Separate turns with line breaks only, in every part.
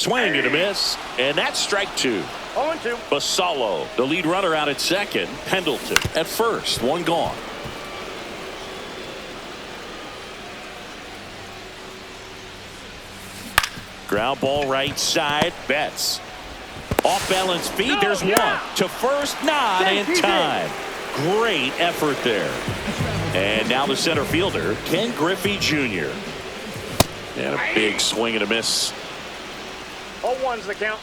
Swing and a miss, and that's strike two.
0-2.
Basallo, the lead runner out at second. Pendleton at first, one gone. Ground ball right side. Betts. Off balance feed. There's one. To first, not in time. Great effort there. And now the center fielder, Ken Griffey Jr. And a big swing and a miss.
0-1's the count.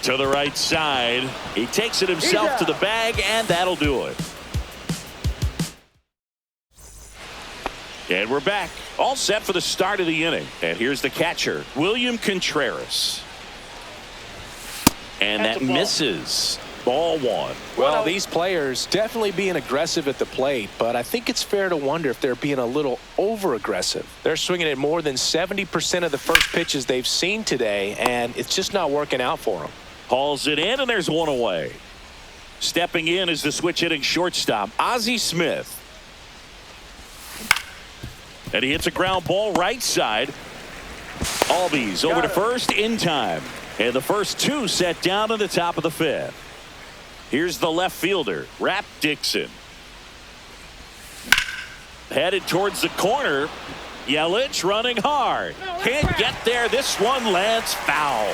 To the right side. He takes it himself to the bag, and that'll do it. And we're back. All set for the start of the inning. And here's the catcher, William Contreras. And that misses. Ball one.
Well, these players definitely being aggressive at the plate, but I think it's fair to wonder if they're being a little over-aggressive. They're swinging at more than 70% of the first pitches they've seen today, and it's just not working out for them.
Hauls it in, and there's one away. Stepping in is the switch hitting shortstop, Ozzie Smith. And he hits a ground ball right side. Albies over to first in time. And the first two set down to the top of the fifth. Here's the left fielder, Rap Dixon. Headed towards the corner. Yelich running hard. Can't get there. This one lands foul.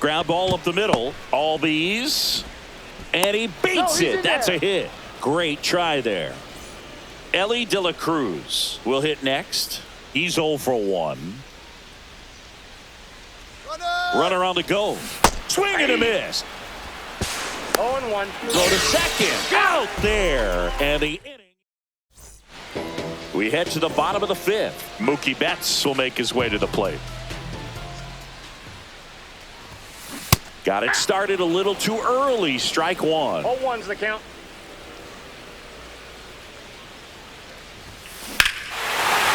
Ground ball up the middle. Albies. And he beats it. That's a hit. Great try there. Ellie De La Cruz will hit next. He's 0 for 1. Runner on the go. Swing and a miss.
0-1.
Throw to second. Out there. And the inning. We head to the bottom of the fifth. Mookie Betts will make his way to the plate. Got it started a little too early. Strike one.
0-1's the count.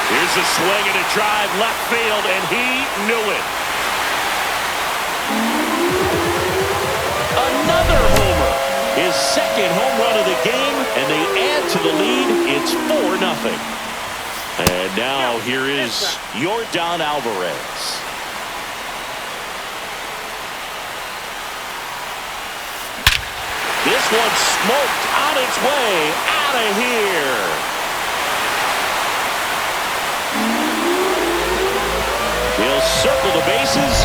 Here's a swing and a drive left field, and he knew it. Another homer. His second home run of the game, and they add to the lead. It's 4-0. And now here is Yordan Alvarez. This one smoked on its way out of here. He'll circle the bases,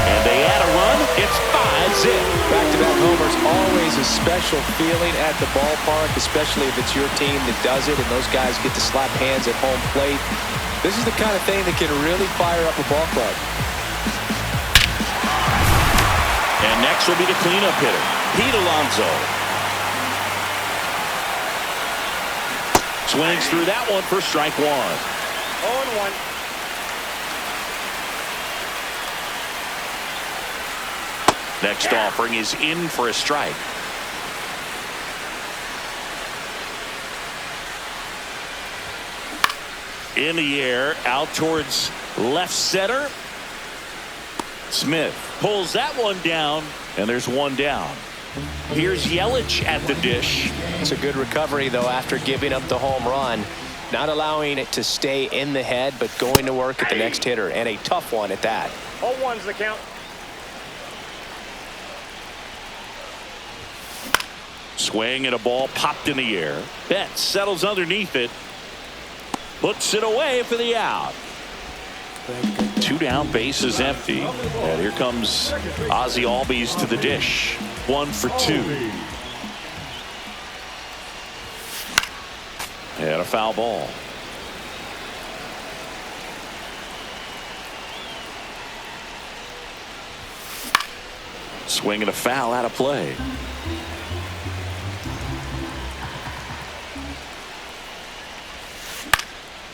and they add a run. It's 5-0.
Back-to-back homers, always a special feeling at the ballpark, especially if it's your team that does it and those guys get to slap hands at home plate. This is the kind of thing that can really fire up a ball club.
And next will be the cleanup hitter, Pete Alonso. Swings through that one for strike one.
0-1.
Next offering is in for a strike. In the air, out towards left center. Smith pulls that one down, and there's one down. Here's Yelich at the dish.
It's a good recovery, though, after giving up the home run. Not allowing it to stay in the head, but going to work at the next hitter, and a tough one at that.
0-1's the count.
Swing and a ball popped in the air. Betts settles underneath it. Puts it away for the out. Two down, bases empty. And here comes Ozzie Albies to the dish. 1 for 2. And a foul ball. Swing and a foul out of play.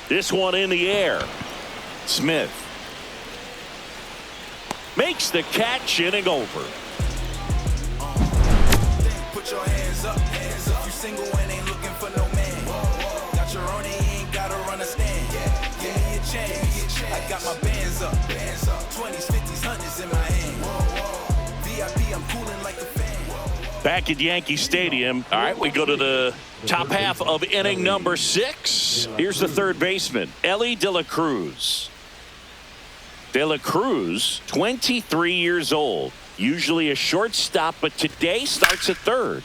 This one in the air. Smith makes the catch, inning over.
Put your hands up, hands up. You single and ain't looking for no man. Got your own, ain't gotta run a stand. Give me a chance. I got my bands up, 20s, 50s, 100s in my hand. VIP, I'm cooling like a fan.
Back at Yankee Stadium. All right, we go to the top half of inning number 6. Here's the third baseman, Ellie De La Cruz. De La Cruz, 23 years old. Usually a shortstop, but today starts at third.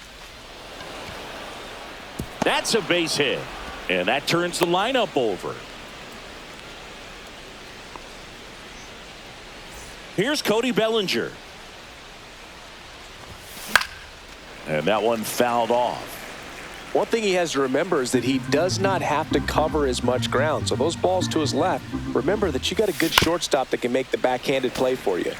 That's a base hit. And that turns the lineup over. Here's Cody Bellinger. And that one fouled off.
One thing he has to remember is that he does not have to cover as much ground. So those balls to his left, remember that you got a good shortstop that can make the backhanded play for you.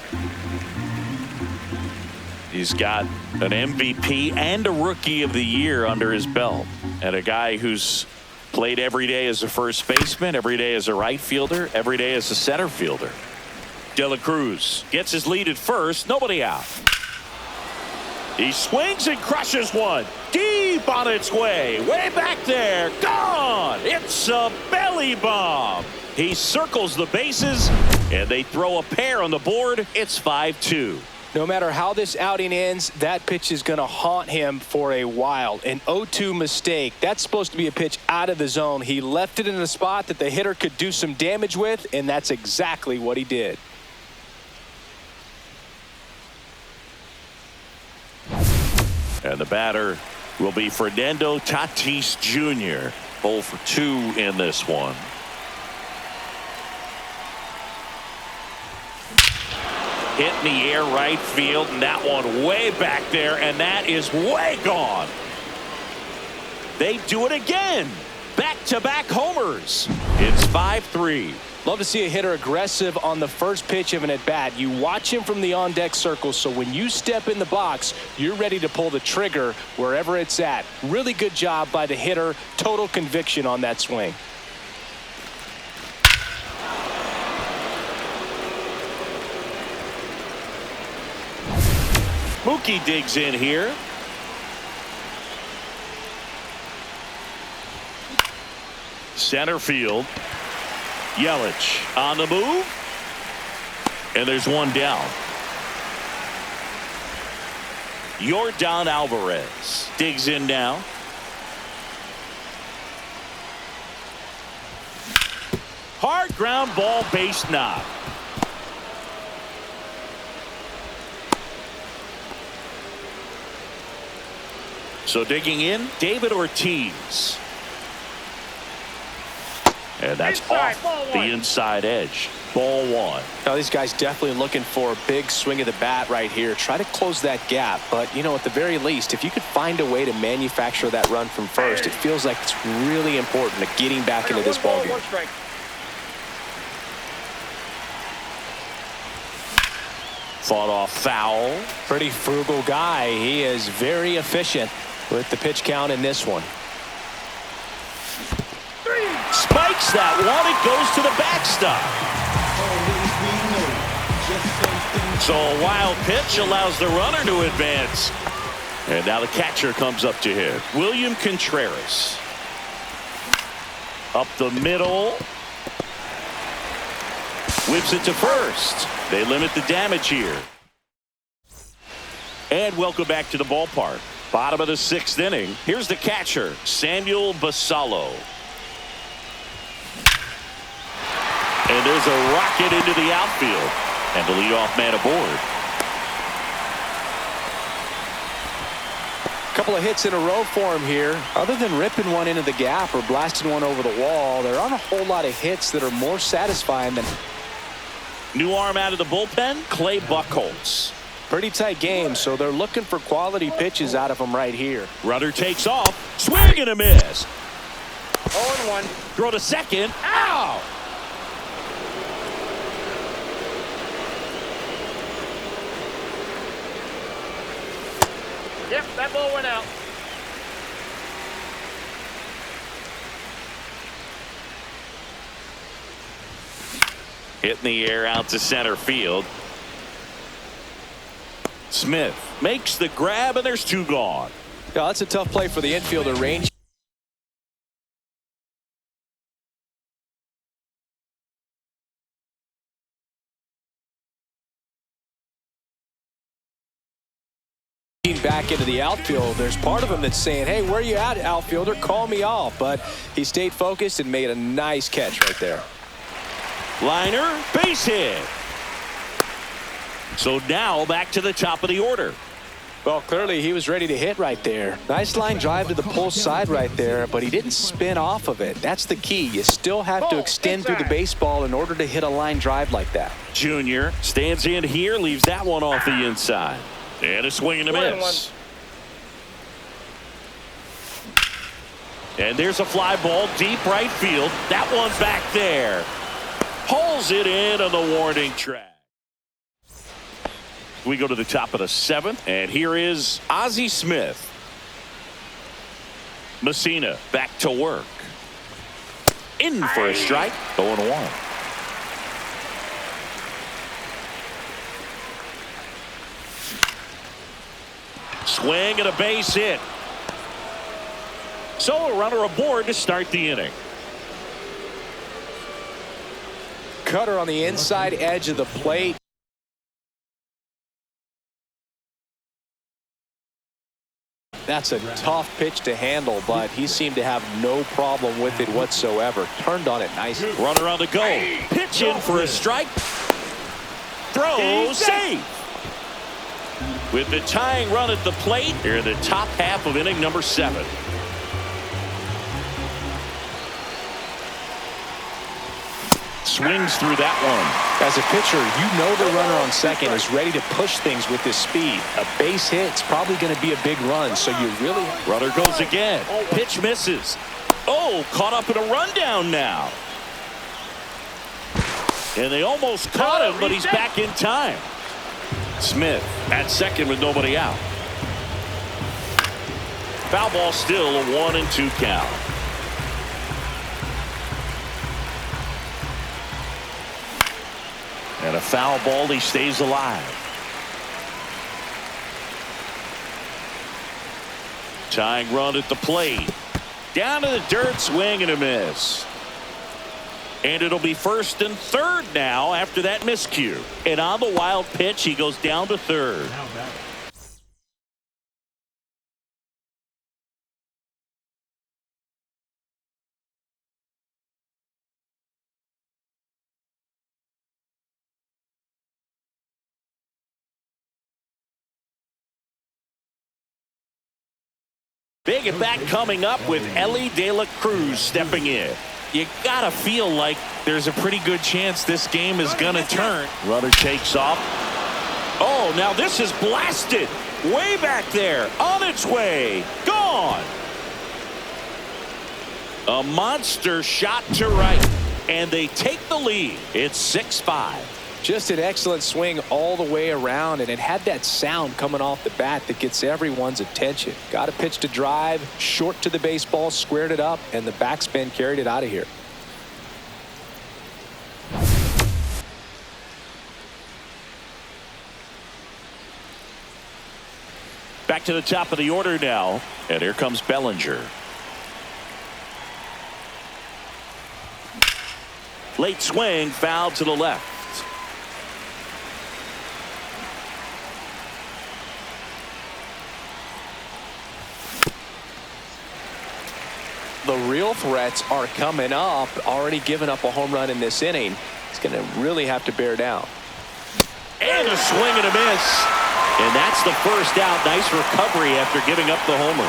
He's got an MVP and a Rookie of the Year under his belt. And a guy who's played every day as a first baseman, every day as a right fielder, every day as a center fielder. De La Cruz gets his lead at first. Nobody out. He swings and crushes one. Deep on its way. Way back there. Gone. It's a belly bomb. He circles the bases, and they throw a pair on the board. It's 5-2.
No matter how this outing ends, that pitch is going to haunt him for a while. An 0-2 mistake. That's supposed to be a pitch out of the zone. He left it in a spot that the hitter could do some damage with, and that's exactly what he did.
And the batter will be Fernando Tatis Jr. 0 for 2 in this one. Hit in the air right field, and that one way back there, and that is way gone. They do it again. Back-to-back homers. It's 5-3.
Love to see a hitter aggressive on the first pitch of an at-bat. You watch him from the on-deck circle, so when you step in the box, you're ready to pull the trigger wherever it's at. Really good job by the hitter. Total conviction on that swing.
Mookie digs in here. Center field. Yelich on the move. And there's one down. Yordan Alvarez digs in now. Hard ground ball, base knock. So digging in, David Ortiz. And that's off the inside edge. Ball 1.
Now these guys definitely looking for a big swing of the bat right here. Try to close that gap. But, you know, at the very least, if you could find a way to manufacture that run from first, it feels like it's really important to getting back into this ballgame.
Fought off foul.
Pretty frugal guy. He is very efficient with the pitch count in this one.
Spikes that one. It goes to the backstop. So a wild pitch allows the runner to advance. And now the catcher comes up to him. William Contreras. Up the middle. Whips it to first. They limit the damage here. And welcome back to the ballpark. Bottom of the 6th inning. Here's the catcher, Samuel Basallo. And there's a rocket into the outfield. And the leadoff man aboard.
A couple of hits in a row for him here. Other than ripping one into the gap or blasting one over the wall, there aren't a whole lot of hits that are more satisfying than...
New arm out of the bullpen, Clay Buchholz.
Pretty tight game, so they're looking for quality pitches out of him right here.
Runner takes off. Swing and a miss.
0-1.
Throw to second. Ow!
Yep, that ball went out.
Hit in the air out to center field. Smith makes the grab, and there's 2 gone.
Yeah, that's a tough play for the infielder. Range back into the outfield. There's part of him that's saying, hey, where you at, outfielder? Call me off. But he stayed focused and made a nice catch right there.
Liner, base hit. So now back to the top of the order.
Well, clearly he was ready to hit right there. Nice line drive to the pull side right there, but he didn't spin off of it. That's the key. You still have to extend through the baseball in order to hit a line drive like that.
Junior stands in here, leaves that one off the inside. And a swing and a miss. And there's a fly ball deep right field. That one's back there. Pulls it in on the warning track. We go to the top of the 7th, and here is Ozzie Smith. Messina back to work. In for a strike. 0-1. Swing and a base hit. So a runner aboard to start the inning.
Cutter on the inside edge of the plate. That's a tough pitch to handle, but he seemed to have no problem with it whatsoever. Turned on it nicely.
Runner on the go. Pitch in for a strike. Throw safe. With the tying run at the plate, here in the top half of inning number 7. Swings through that one.
As a pitcher, you know the runner on second is ready to push things with this speed. A base hit's probably going to be a big run, so you really...
Runner goes again. Pitch misses. Oh, caught up in a rundown now. And they almost caught him, but he's back in time. Smith at second with nobody out. Foul ball, still a 1-2 count. And a foul ball, he stays alive. Tying run at the plate. Down to the dirt, swing and a miss. And it'll be 1st and 3rd now after that miscue. And on the wild pitch, he goes down to 3rd. Big at bat coming up with Ellie De La Cruz stepping in. You gotta feel like there's a pretty good chance this game is gonna turn. Runner takes off. Oh, now this is blasted. Way back there. On its way. Gone. A monster shot to right. And they take the lead. It's 6-5.
Just an excellent swing all the way around, and it had that sound coming off the bat that gets everyone's attention. Got a pitch to drive, short to the baseball, squared it up, and the backspin carried it out of here.
Back to the top of the order now, and here comes Bellinger. Late swing, foul to the left.
The real threats are coming up. Already given up a home run in this inning. He's going to really have to bear down.
And a swing and a miss. And that's the first out. Nice recovery after giving up the homer.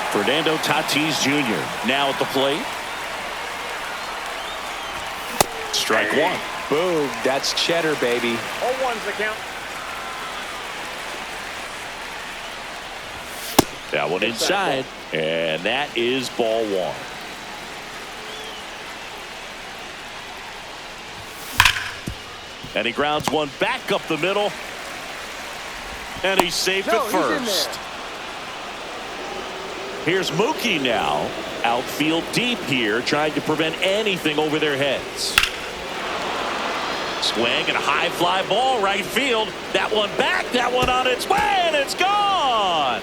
Fernando Tatis Jr. now at the plate. Strike one.
Boom. That's cheddar, baby.
0-1's the count.
That one inside. And that is ball one. And he grounds one back up the middle. And he's safe at first. Here's Mookie now. Outfield deep here, trying to prevent anything over their heads. Swing and a high fly ball right field. That one back, that one on its way, and it's gone.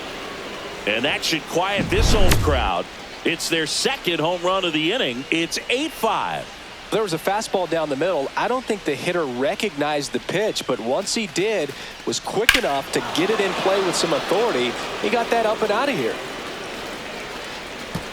And that should quiet this home crowd. It's their second home run of the inning. It's 8-5.
There was a fastball down the middle. I don't think the hitter recognized the pitch, but once he did, was quick enough to get it in play with some authority. He got that up and out of here.